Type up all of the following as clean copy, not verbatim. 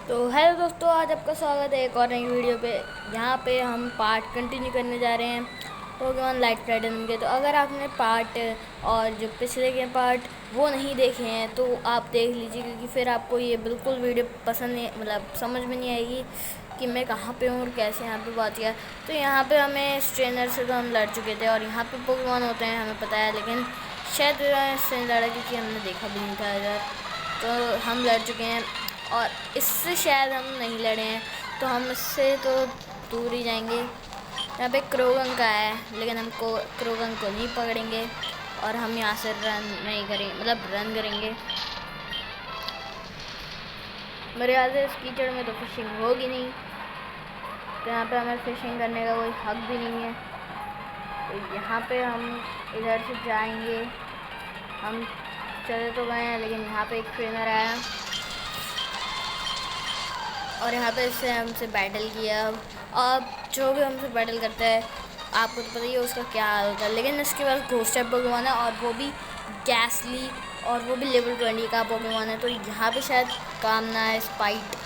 तो हेलो दोस्तों, आज आपका स्वागत है एक और नई वीडियो पे। यहाँ पे हम पार्ट कंटिन्यू करने जा रहे हैं पोकेमॉन लाइट फ्राइडन के। तो अगर आपने पार्ट और जो पिछले के पार्ट वो नहीं देखे हैं तो आप देख लीजिए, क्योंकि फिर आपको ये बिल्कुल वीडियो पसंद नहीं, मतलब समझ में नहीं आएगी कि मैं कहाँ पे हूँ और कैसे यहाँ पे पहुँच गया। तो यहाँ पे हमें ट्रेनर से तो हम लड़ चुके थे और यहाँ पे पोकेमॉन होते हैं हमें पता है, लेकिन शायद इससे लड़ा क्योंकि हमने देखा भी नहीं था इधर। तो हम लड़ चुके हैं और इससे शायद हम नहीं लड़े हैं, तो हम इससे तो दूर ही जाएंगे। यहाँ पे क्रोगन का है, लेकिन हमको क्रोगन को नहीं पकड़ेंगे और हम यहाँ से रन नहीं करेंगे, मतलब रन करेंगे। मेरे ख्याल से इस कीचड़ में तो फिशिंग होगी नहीं, तो यहाँ पे हमें फिशिंग करने का कोई हक भी नहीं है। तो यहाँ पे हम इधर से जाएंगे। हम चले तो गए हैं, लेकिन यहाँ पे एक ट्रेनर आया और यहाँ पे इससे हमसे बैटल किया। अब जो भी हमसे बैटल करता है आपको तो पता ही है उसका क्या हाल होता है, लेकिन इसके पास घोस्ट टाइप पोकेमॉन है और वो भी गैसली, और वो भी लेवल 20 का पोकेमॉन है। तो यहाँ पे शायद काम ना है स्पाइट,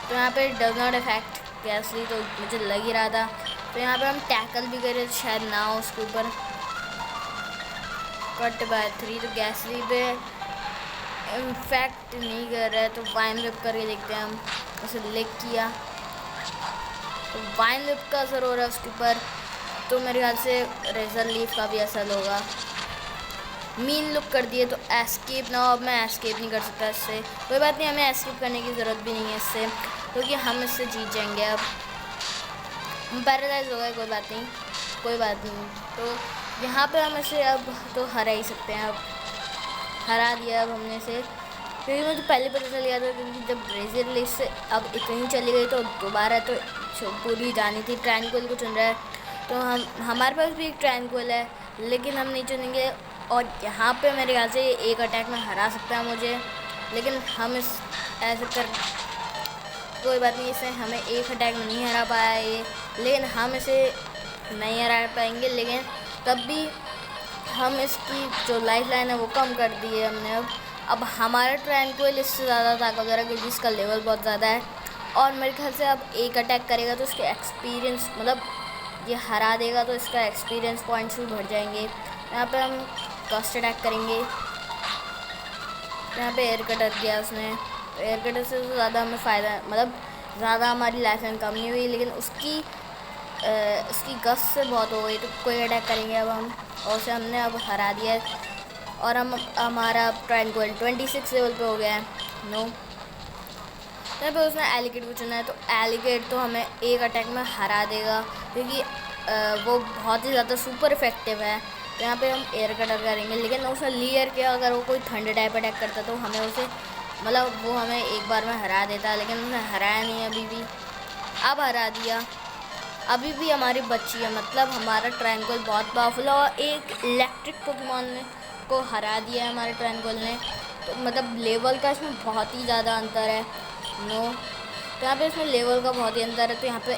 तो यहाँ पे डज नॉट इफेक्ट गैसली, तो मुझे लग ही रहा था। तो यहाँ पे हम टैकल भी करें तो शायद ना हो उसके ऊपर। कट बाय 3 तो गैसली पे इम्फेक्ट नहीं कर रहा है, तो वाइन लिप करके देखते हैं हम। उसे लिक किया तो वाइन लिप का असर हो रहा है उसके ऊपर, तो मेरे ख्याल से रेजर लीफ का भी असर होगा। मीन लुक कर दिए तो एस्केप ना हो, अब मैं एस्केप नहीं कर सकता इससे। कोई बात नहीं, हमें एस्केप करने की ज़रूरत भी नहीं है इससे, क्योंकि हम इससे जीत जाएंगे। अब हम पैरालाइज हो गए, कोई बात नहीं, कोई बात नहीं। तो यहाँ पे हम इसे अब तो हरा ही सकते हैं। अब हरा दिया अब हमने इसे, क्योंकि मुझे पहले पता चल गया था, क्योंकि जब रेजर लीफ से अब कहीं चली गई तो दोबारा तो पूरी जानी थी। ट्रैंक्विल को चुन रहा है, तो हमारे पास भी एक ट्रैंक्विल है, लेकिन हम नहीं चुनेंगे। और यहाँ पे मेरे ख्याल से एक अटैक में हरा सकता है मुझे, लेकिन हम इस ऐसे कर कोई बात नहीं, इसे हमें एक अटैक में नहीं हरा पाया ये, लेकिन हम इसे नहीं हरा पाएंगे। लेकिन तब भी हम इसकी जो लाइफ लाइन है वो कम कर दी है हमने। अब हमारा ट्रैंक्विल इससे ज़्यादा ताकतवर है, क्योंकि इसका लेवल बहुत ज़्यादा है, और मेरे ख्याल से अब एक अटैक करेगा तो इसके एक्सपीरियंस, मतलब ये हरा देगा तो इसका एक्सपीरियंस पॉइंट्स भी बढ़ जाएंगे। यहाँ पे हम कस्ट अटैक करेंगे। यहाँ पे एयर कटर किया उसने, तो एयर कटर से तो ज़्यादा हमें फ़ायदा, मतलब ज़्यादा हमारी लाइफ लाइन कम नहीं हुई, लेकिन उसकी गस से बहुत हो गई। तो कोई अटैक करेंगे अब हम, और उसे हमने अब हरा दिया है, और हम हमारा ट्रैंक्विल 26 लेवल पे हो गया है। नो, यहाँ पे उसने एलिकेट को चुना है, तो एलिकेट तो हमें एक अटैक में हरा देगा, क्योंकि वो बहुत ही ज़्यादा सुपर इफेक्टिव है। तो यहाँ पे हम एयर कटर करेंगे, लेकिन उसने लियर किया, अगर वो कोई थंडर टाइप अटैक करता तो हमें उसे, मतलब वो हमें एक बार में हरा देता, लेकिन उसने हराया नहीं अभी भी। अब हरा दिया, अभी भी हमारी बच्ची है, मतलब हमारा ट्रैंक्विल बहुत पावरफुल है, और एक इलेक्ट्रिक पोकेमॉन ने को हरा दिया है हमारे ट्रैंक्विल ने। तो मतलब लेवल का इसमें बहुत ही ज़्यादा अंतर है। नो, तो यहाँ पे इसमें लेवल का बहुत ही अंतर है। तो यहाँ पे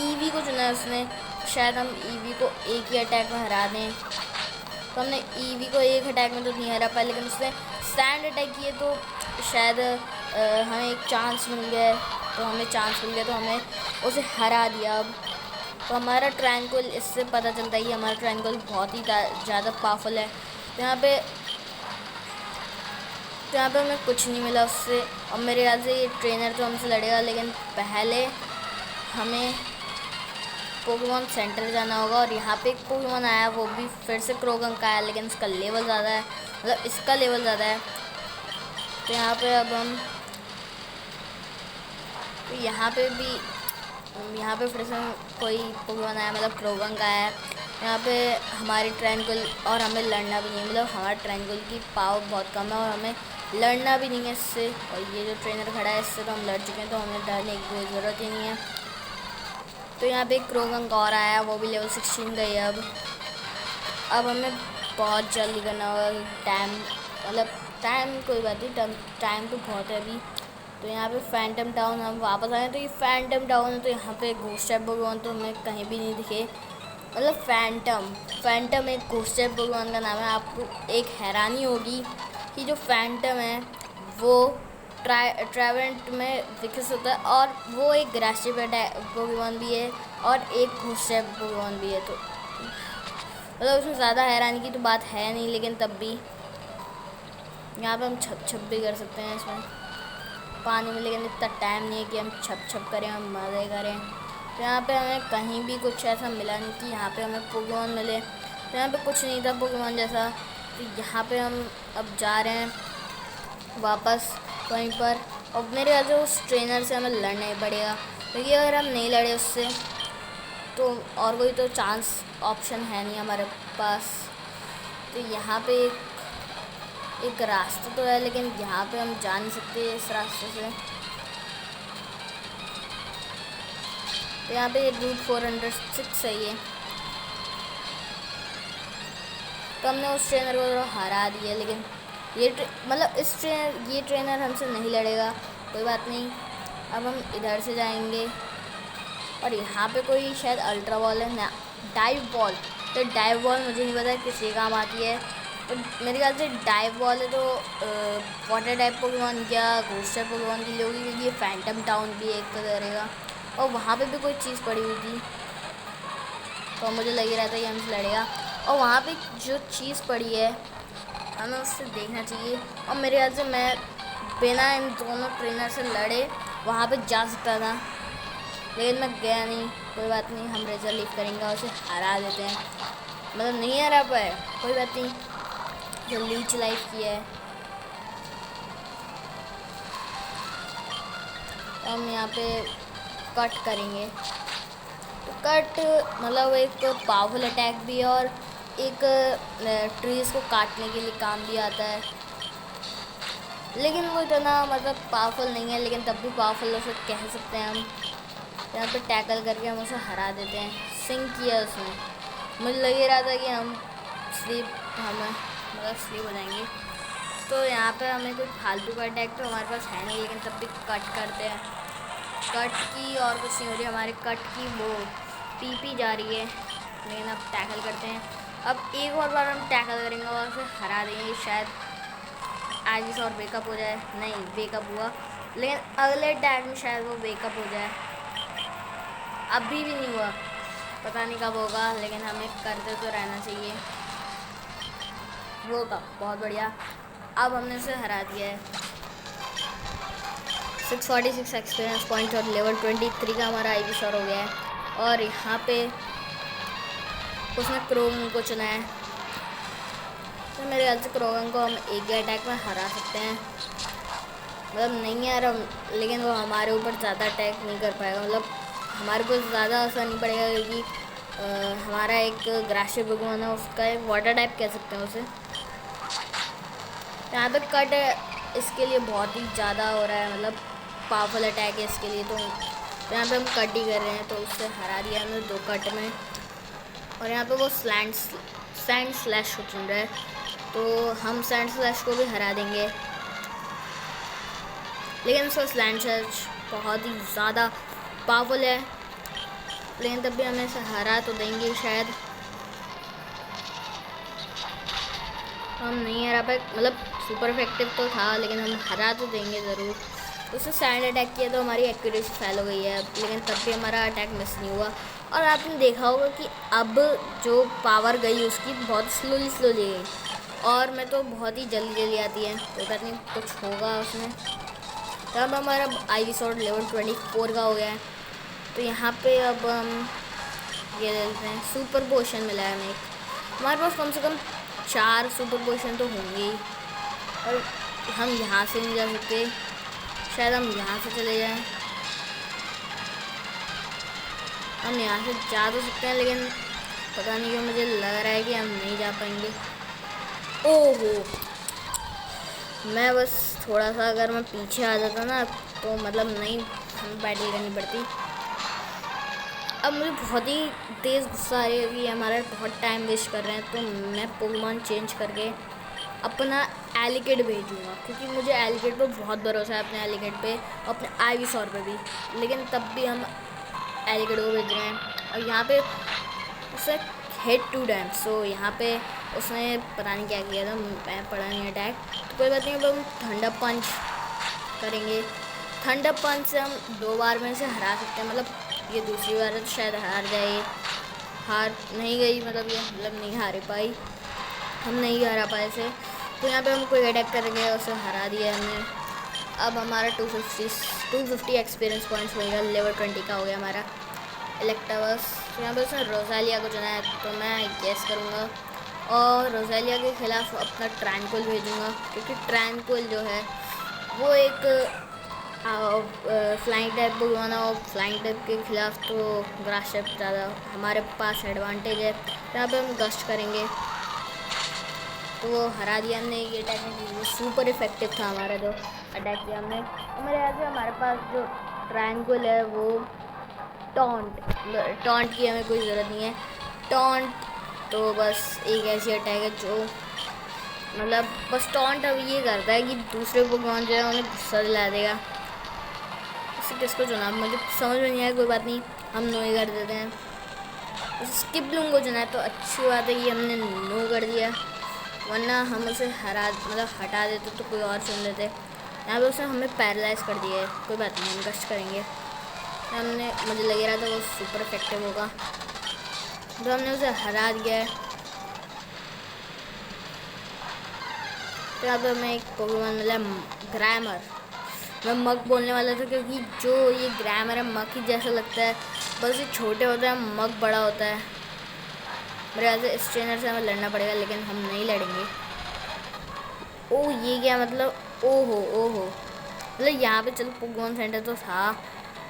ईवी को चुना है उसने, शायद हम ईवी को एक ही अटैक में हरा दें। तो हमने ईवी को एक अटैक में तो नहीं हरा पाया, लेकिन उसने सैंड अटैक किए तो शायद हमें एक चांस मिल गया, तो हमें चांस मिल गया तो हमें उसे हरा दिया। अब तो हमारा ट्रैंक्विल, इससे पता चलता है कि हमारा ट्रैंक्विल बहुत ही ज़्यादा पावरफुल है। तो यहाँ पे हमें कुछ नहीं मिला उससे, और मेरे ख्याल से ये ट्रेनर तो हमसे लड़ेगा, लेकिन पहले हमें पोकेमॉन सेंटर जाना होगा। और यहाँ पे एक पोकेमॉन आया, वो भी फिर से क्रोगन का है, लेकिन उसका लेवल ज़्यादा है, मतलब इसका लेवल ज़्यादा है। तो यहाँ पे अब हम, तो यहाँ पे फिर से कोई पोकेमॉन आया, मतलब क्रोगन का है। यहाँ पे हमारी ट्रैंक्विल, और हमें लड़ना भी नहीं है, मतलब हमारे ट्रैंक्विल की पावर बहुत कम है और हमें लड़ना भी नहीं है इससे। और ये जो ट्रेनर खड़ा है इससे तो हम लड़ चुके हैं, तो हमें डरने की कोई ज़रूरत ही नहीं है। तो यहाँ पे एक क्रोगन का और आया, वो भी लेवल 16 का ही है। अब हमें बहुत जल्दी करना होगा, टाइम, मतलब टाइम कोई बात नहीं, टाइम तो बहुत है अभी। तो यहाँ पे फैंटम टाउन हम वापस आए, तो ये फैंटम टाउन है, तो यहाँ पे घोस्ट टाइप पोकेमॉन तो हमें कहीं भी नहीं दिखे, मतलब फैंटम एक घोस्ट टाइप पोकेमॉन का नाम है। आपको एक हैरानी होगी कि जो फैंटम है वो ट्राइडेंट में विकसित होता है, और वो एक ग्रासिव पोकेमॉन भी है और एक घोस्ट पोकेमॉन भी है। तो मतलब उसमें ज़्यादा हैरानी की तो बात है नहीं, लेकिन तब भी यहाँ पे हम छप छप भी कर सकते हैं इसमें पानी में, लेकिन इतना टाइम नहीं है कि हम छप छप करें, हम मज़े करें। तो यहाँ पे हमें कहीं भी कुछ ऐसा मिला नहीं कि यहाँ पे हमें पोकेमॉन मिले। तो यहाँ पे कुछ नहीं था पोकेमॉन जैसा। तो यहाँ पे हम अब जा रहे हैं वापस वहीं पर, और मेरे ख्याल से उस ट्रेनर से हमें लड़ना ही पड़ेगा, क्योंकि अगर हम नहीं लड़े उससे तो और कोई तो चांस ऑप्शन है नहीं हमारे पास। तो यहाँ पे एक रास्ता तो है, लेकिन यहाँ पे हम जा नहीं सकते इस रास्ते से। तो यहाँ पे रूट 406 है ये। तो हमने उस ट्रेनर को हरा दिया, लेकिन ये मतलब ये ट्रेनर हमसे नहीं लड़ेगा, कोई बात नहीं। अब हम इधर से जाएंगे, और यहाँ पे कोई शायद अल्ट्रा बॉल है ना, डाइव बॉल। तो डाइव बॉल मुझे नहीं पता किसी काम आती है, तो मेरे ख्याल से डाइव बॉल है तो वाटर टाइप पोकेमॉन या घोस्ट टाइप पोकेमॉन के लिए होगी, क्योंकि ये फैंटम टाउन भी एक करेगा, और वहाँ पे भी कोई चीज़ पड़ी हुई थी, तो मुझे लग रहा था ये हमसे लड़ेगा। और वहाँ पे जो चीज़ पड़ी है हमें उससे देखना चाहिए, और मेरे ख्याल से मैं बिना इन दोनों ट्रेनर से लड़े वहाँ पे जा सकता था, लेकिन मैं गया नहीं। कोई बात नहीं, हम रेजर लीव करेंगे और उसे हरा देते हैं। मतलब नहीं हरा पाए, कोई बात नहीं, जो लीच लाइफ की है। तो हम यहाँ पे कट करेंगे। तो कट मतलब एक पावरफुल अटैक भी है, और एक ट्रीज़ को काटने के लिए काम भी आता है, लेकिन वो इतना मतलब पावरफुल नहीं है, लेकिन तब भी पावरफुल उसे कह सकते हैं हम। यहाँ पे टैकल करके हम उसे हरा देते हैं। सिंक किया उसने, मुझे लग ही रहा था कि हम स्लीप हो जाएंगे। तो यहाँ पे हमें कोई फालतू का अटैक तो हमारे पास है नहीं, लेकिन तब भी कट करते हैं। कट की और कुछ नहीं हो रही, हमारे कट की वो पीपी जा रही है, लेकिन अब टैकल करते हैं। अब एक और बार हम टैकल करेंगे और उसे हरा देंगे, शायद आगे से और वेकअप हो जाए। नहीं, वेकअप हुआ, लेकिन अगले अटैक में शायद वो वेकअप हो जाए। अभी भी नहीं हुआ, पता नहीं कब होगा, लेकिन हमें करते तो रहना चाहिए। वो का बहुत बढ़िया, अब हमने उसे हरा दिया है। 646 एक्सपीरियंस पॉइंट और लेवल 23 का हमारा आईवी शोर हो गया है। और यहाँ पे उसने क्रोगन को चुना है, तो मेरे ख्याल से क्रोगन को हम एक ही अटैक में हरा सकते हैं। मतलब नहीं है यार, लेकिन वो हमारे ऊपर ज़्यादा अटैक नहीं कर पाएगा, मतलब हमारे को ज़्यादा असर नहीं पड़ेगा, क्योंकि हमारा एक ग्रासिव पोकेमॉन है, उसका एक वाटर टाइप कह सकते हैं उसे। यहाँ पे कट इसके लिए बहुत ही ज़्यादा हो रहा है, मतलब पावरफुल अटैक है इसके लिए। तो यहाँ पे हम कट ही कर रहे हैं, तो उससे हरा दिया हमने 2 कट में। और यहाँ पे वो सैंड स्लैश को चुन रहा है, तो हम सैंड स्लैश को भी हरा देंगे, लेकिन उसका सैंड स्लैश बहुत ही ज़्यादा पावरफुल है, लेकिन तब भी हमें इसे हरा तो देंगे शायद। हम नहीं हरा पाए, मतलब सुपर इफेक्टिव तो था, लेकिन हम हरा तो देंगे ज़रूर। उसने सैंड अटैक किया तो हमारी एक्यूरेसी फेल हो गई है, लेकिन तब भी हमारा अटैक मिस नहीं हुआ। और आपने देखा होगा कि अब जो पावर गई उसकी बहुत स्लोली गई, और मैं तो बहुत ही जल्दी आती है, तो कहते नहीं कुछ होगा उसमें। तो अब हमारा आईवी शॉट लेवल 24 का हो गया है। तो यहाँ पे अब हम ये ले लेते हैं, सुपर पोशन मिला है हमें। हमारे पास कम से कम 4 सुपर पोशन तो होंगे ही, और हम यहाँ से नहीं जा सकते, शायद हम यहाँ से चले जाएं। हम यहाँ से जा तो सकते हैं, लेकिन पता नहीं क्यों मुझे लग रहा है कि हम नहीं जा पाएंगे। ओहो, मैं बस थोड़ा सा अगर मैं पीछे आ जाता ना, तो मतलब नहीं हमें बैटल करनी पड़ती। अब मुझे बहुत ही तेज़ गुस्सा आ रही है कि हमारा बहुत टाइम वेस्ट कर रहे हैं, तो मैं पोकेमॉन चेंज करके अपना एलिकेट भेजूँगा, क्योंकि मुझे एलिकेट पे बहुत भरोसा है, अपने एलिकेट पे, अपने आईवी शोर पे भी। लेकिन तब भी हम एलिकेट को भेज रहे हैं, और यहाँ पे उसे हेड 2 टाइम्स, तो यहाँ पे उसने पता नहीं क्या किया था, मैं पढ़ा नहीं अटैक। तो कोई बात नहीं, अब हम ठंडा पंच करेंगे। थंडर पंच से हम 2 बार में से हरा सकते हैं, मतलब ये दूसरी बार है तो शायद हार जाए। हार नहीं गई, मतलब ये मतलब नहीं हार पाई, हम नहीं हरा पाए इसे। तो यहाँ पे हम कोई अटैक करेंगे और उसे हरा दिया हमने। अब हमारा 250 एक्सपीरियंस पॉइंट्स हो गया, लेवल 20 का हो गया हमारा इलेक्टावर्स। तो यहाँ पे उसने रोज़ालिया को चुना है, तो मैं गैस करूँगा और रोज़ालिया के ख़िलाफ़ अपना ट्रैंक्विल भेजूँगा, क्योंकि ट्रैंक्विल जो है वो एक फ्लाइंग टाइप भगवान है, और फ्लाइंग टाइप के खिलाफ तो ग्रास टाइप ज़्यादा हमारे पास एडवांटेज है। यहाँ पे हम गस्ट करेंगे तो वो हरा दिया हमने। ये टेक्निक वो सुपर इफेक्टिव था हमारा जो अटैक किया हमने। हमारे यहाँ से हमारे पास जो ट्रायंगल है वो टॉन्ट की हमें कोई ज़रूरत नहीं है। टॉन्ट तो बस एक ऐसी अटैक है जो मतलब बस टॉन्ट अब ये करता है कि दूसरे भगवान जो है उन्हें गुस्सा दिला देगा। उसे किसको चुना मुझे समझ में नहीं आया, कोई बात नहीं, हम नो ही कर देते हैं। उसे स्किप लूँगा चुना है तो अच्छी बात है कि हमने नो कर दिया, वरना हम उसे हटा देते तो कोई और चुन लेते। यहाँ पे उसने हमें पैरालाइज कर दिया है, कोई बात नहीं, हम कष्ट करेंगे। हमने मुझे लग रहा था वो सुपर इफेक्टिव होगा, तो हमने उसे हरा दिया है। तो यहाँ पे हमें एक पोकेमॉन मिला ग्रामर। मैं मग बोलने वाला था क्योंकि जो ये ग्रामर है मग ही जैसा लगता है, बस ये छोटे होते हैं, मग बड़ा होता है। मेरे ख्याल से इस ट्रेनर से हमें लड़ना पड़ेगा, लेकिन हम नहीं लड़ेंगे। ओह ये क्या मतलब, ओहो ओहो, मतलब यहाँ पे चलो पोकेमॉन सेंटर तो था,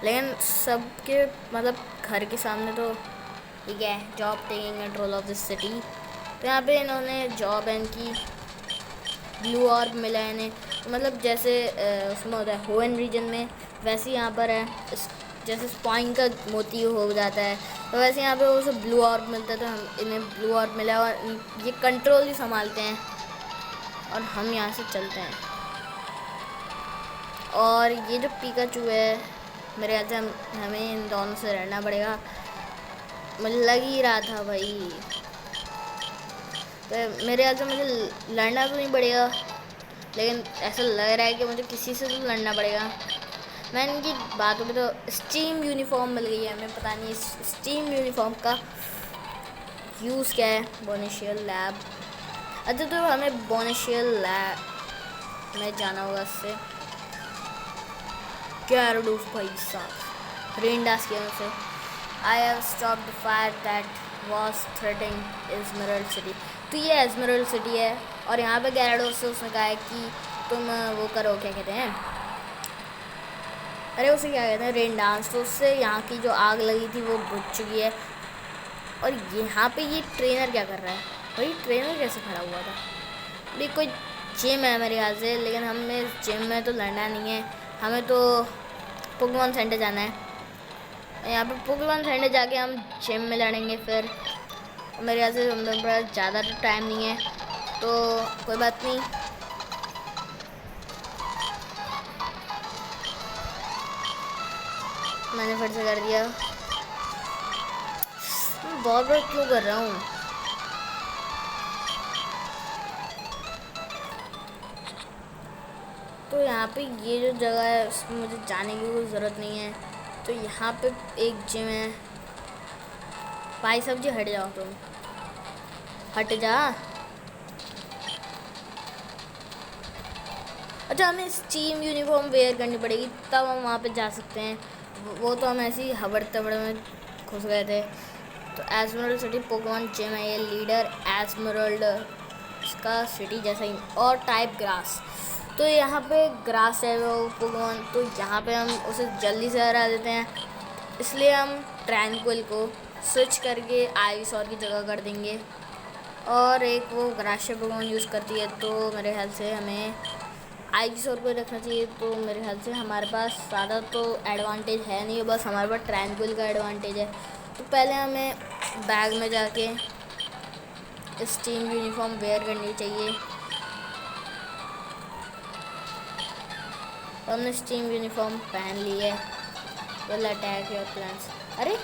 लेकिन सबके मतलब घर के सामने तो ठीक है। Job taking control of this city, तो यहाँ पे इन्होंने जॉब इनकी ब्लू ऑर्ब मिला है इन्हें, मतलब जैसे उसमें होता है होवन रीजन में, वैसे यहाँ पर है जैसे स्पॉइंग का मोती हो जाता है, तो वैसे यहाँ पे वो सब ब्लू ऑर्ब मिलता है। तो हम इन्हें ब्लू ऑर्ब मिला और ये कंट्रोल ही संभालते हैं और हम यहाँ से चलते हैं। और ये जो पिकाचू है मेरे ख्याल से हमें इन दोनों से लड़ना पड़ेगा, मुझे लग ही रहा था भाई। तो मेरे ख्याल से मुझे लड़ना तो नहीं पड़ेगा, लेकिन ऐसा लग रहा है कि मुझे किसी से तो लड़ना पड़ेगा। मैं इनकी बातों पे तो स्टीम यूनिफॉर्म मिल गई है हमें, पता नहीं स्टीम यूनिफॉर्म का यूज़ क्या है। बोनेशियल लैब, अच्छा तो हमें बोनेशियल लैब में जाना होगा। इससे कैरोडूस भाई साहब रेन डांस किया उसे। I have stop the fire that was threatening emerald city. तो ये एजमरल्ड सिटी है और यहाँ पे गैराडोस से उसने कहा है कि तुम वो करो, क्या कहते हैं, अरे उसे क्या कहते हैं, रेन डांस। तो उससे यहाँ की जो आग लगी थी वो बुझ चुकी है। और यहाँ पे ये ट्रेनर क्या कर रहा है भाई, ट्रेनर कैसे खड़ा हुआ था भाई? कोई जिम है मेरे ख्याल से, लेकिन हमें जिम में तो लड़ना नहीं है, हमें तो पोकेमॉन सेंटर जाना है। यहाँ पे पोकेमॉन सेंटर जाके हम जिम में लड़ेंगे फिर। मेरे ख्याल से हमें पास ज़्यादा टाइम नहीं है, तो कोई बात नहीं। मैंने फिर से कर दिया, मैं बहुत बार क्यों कर रहा हूँ। तो यहाँ पे ये जो जगह है उसमें मुझे जाने की कोई ज़रूरत नहीं है। तो यहाँ पे एक जिम है। भाई साहब जी हट जाओ, तुम हट जा। अच्छा हमें स्टीम यूनिफॉर्म वेयर करनी पड़ेगी तब हम वहाँ पे जा सकते हैं, वो तो हम ऐसे ही हबड़ तबड़ में घुस गए थे। तो एजमरल्ड सिटी पोकेमॉन जिम है, ये लीडर एजमरल्ड इसका सिटी जैसा ही, और टाइप ग्रास। तो यहाँ पे ग्रास है वो पोकेमॉन, तो यहाँ पे हम उसे जल्दी से हरा देते हैं, इसलिए हम ट्रैंक्विल को स्विच करके आइसोर की जगह कर देंगे। और एक वो ग्राशिया पोकेमॉन यूज़ करती है, तो मेरे ख्याल से हमें आइसोर को रखना चाहिए। तो मेरे ख्याल से हमारे पास ज़्यादा तो एडवांटेज है नहीं, बस हमारे पास ट्रैंक्विल का एडवांटेज है। तो पहले हमें बैग में जाके स्टीम यूनिफॉर्म वेयर करनी चाहिए। तो हमने स्टीम यूनिफॉर्म पहन ली है। Will attack your plans. अरे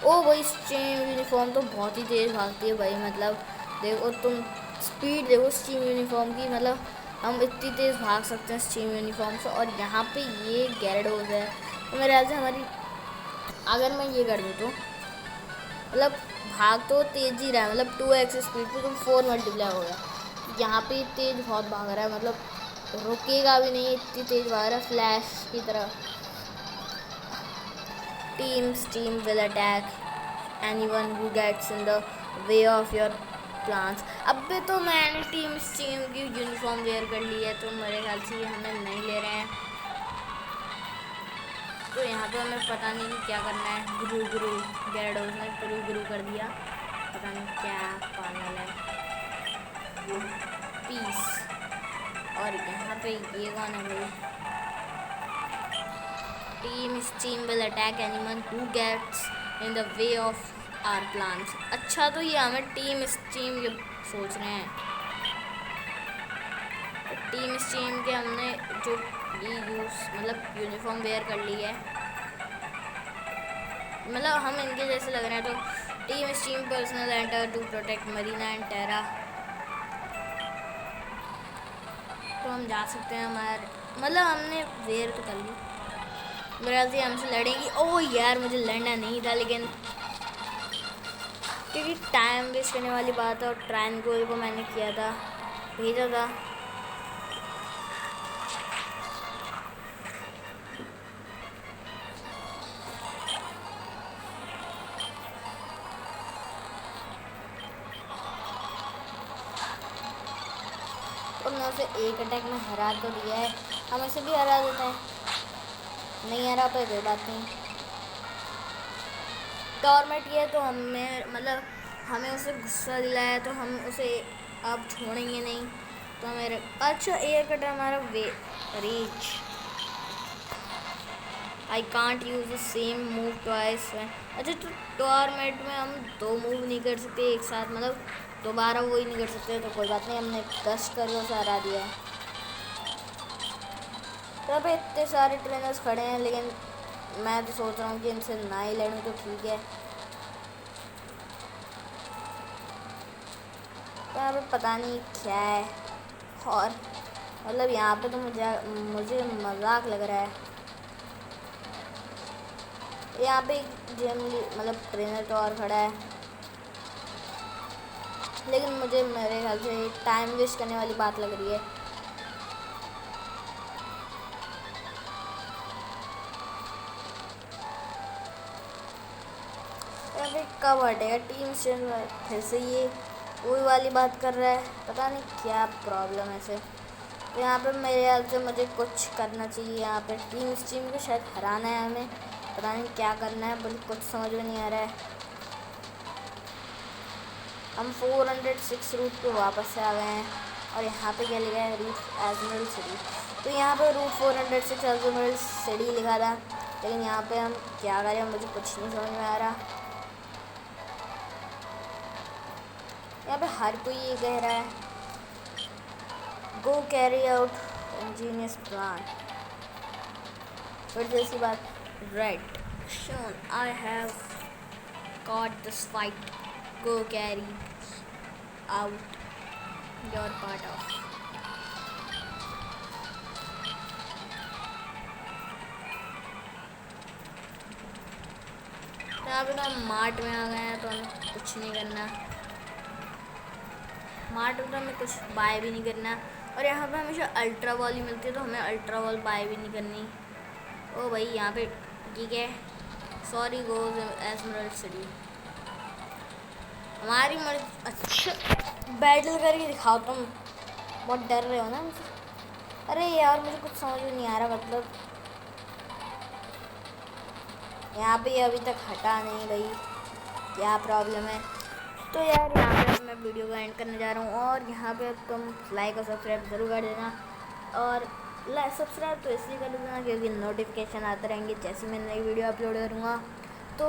ओ भाई स्टीम यूनिफॉर्म तो बहुत ही तेज़ भागती है भाई, मतलब देखो तुम स्पीड देखो स्टीम यूनिफॉर्म की, मतलब हम इतनी तेज़ भाग सकते हैं स्टीम यूनिफॉर्म से। और यहाँ पे ये गैरेडोज है, तो मेरे ख्याल से हमारी, अगर मैं ये कर दूँ तो मतलब भाग तो तेज़ ही रहा है, मतलब 2x स्पीड पे, तो 4 मल्टीप्लाई हो गया। यहाँ पे तेज़ बहुत भाग रहा है, मतलब रुकेगा भी नहीं, इतनी तेज़ भाग रहा है फ्लैश की तरह। Team will attack anyone who gets in the way of your plans। अब भी तो मैंने टीम की यूनिफॉर्म वेयर कर ली है, तो मेरे ख्याल से ये हमें नहीं ले रहे हैं। तो यहाँ पे हमें पता नहीं कि क्या करना है। गुरु गैरेडोज ने गुरु कर दिया, पता नहीं क्या पागल है। पीस। और यहाँ पे ये कौन है भाई? Team will attack anyone who gets in the way of our plans। अच्छा, तो ये हमें टीम ये सोच रहे हैं। टीम के हमने जो ये मतलब यूनिफॉर्म वेयर कर ली है, मतलब हम इनके जैसे लग रहे हैं। तो team personal enter to protect Marina and Terra. तो हम जा सकते हैं, हमारे मतलब हमने वेयर तो कर ली। मेरे ख्याल से हमसे लड़ेंगी। ओह यार, मुझे लड़ना नहीं था, लेकिन क्योंकि टाइम वेस्ट करने वाली बात है। और ट्रायंगल को मैंने किया था, भेजा था। और मैं उसे एक अटैक में हरा तो दिया है, हम इसे भी हरा देते हैं। नहीं हरा पाए कोई बात नहीं। टॉर्मेट ये तो हमें मतलब हमें उसे गुस्सा दिलाया, तो हम उसे अब छोड़ेंगे नहीं। तो मेरे अच्छा एक अटैक हमारा reach. I can't use the same move twice. अच्छा, तो टॉर्मेट में हम 2 मूव नहीं कर सकते एक साथ, मतलब दोबारा वही नहीं कर सकते। तो कोई बात नहीं, हमने 10 कर उसे हरा दिया है। तो अब इतने सारे ट्रेनर्स खड़े हैं, लेकिन मैं तो सोच रहा हूँ कि इनसे ना ही लड़ूँ तो ठीक है। तो यहाँ पे पता नहीं क्या है, और मतलब यहाँ पे तो मुझे मजाक लग रहा है। यहाँ पे जिम मतलब ट्रेनर तो और खड़ा है, लेकिन मुझे मेरे ख्याल से टाइम वेस्ट करने वाली बात लग रही है। अभी कब हटेगा टीम से? फिर से ये वही वाली बात कर रहा है, पता नहीं क्या प्रॉब्लम है इसे। तो यहाँ पे मेरे ख्याल से मुझे कुछ करना चाहिए। यहाँ पे टीम को शायद हराना है हमें, पता नहीं क्या करना है, बल्कि कुछ समझ में नहीं आ रहा है। हम 406 रूट पे वापस से आ गए हैं, और यहाँ पे क्या लिखा है? Route emerald city. तो यहाँ पे रूट 406 एजमरल्ड सिटी लिखा था, लेकिन यहाँ पे हम क्या करें, मुझे कुछ नहीं समझ में आ रहा। यहाँ पे हर कोई ये कह रहा है, गो कैरी आउट इंजीनियस प्लान। फिर जैसी बात, right shown I have got this fight, go carry out your part of. यहाँ पे तो हम मार्ट में आ गए हैं, तो हमें कुछ नहीं करना। मार्ट में तो हमें कुछ बाय भी नहीं करना। और यहाँ पे हमेशा अल्ट्रा बॉल ही मिलती है, तो हमें अल्ट्रा बॉल बाय भी नहीं करनी। ओ भाई, यहाँ पे ठीक है, सॉरी गोज एजमरल्ड सिटी हमारी मर्जी। अच्छा, बैटल करके दिखाओ तुम, बहुत डर रहे हो ना मुझे। अरे यार, मुझे कुछ समझ में नहीं आ रहा, मतलब यहाँ पे अभी तक हटा नहीं भाई, क्या प्रॉब्लम है। तो यार यहाँ पे मैं वीडियो को एंड करने जा रहा हूँ, और यहाँ पे तुम लाइक और सब्सक्राइब ज़रूर कर देना। और सब्सक्राइब तो इसलिए कर देना क्योंकि नोटिफिकेशन आते रहेंगे जैसे मैं नई वीडियो अपलोड करूँगा। तो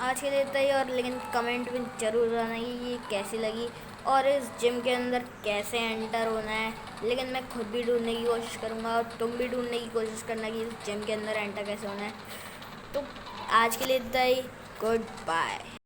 आज के लिए इतना ही, और लेकिन कमेंट में ज़रूर बताना ये कैसी लगी, और इस जिम के अंदर कैसे एंटर होना है। लेकिन मैं खुद भी ढूंढने की कोशिश करूँगा, और तुम भी ढूंढने की कोशिश करना कि इस जिम के अंदर एंटर कैसे होना है। तो आज के लिए इतना ही, गुड बाय।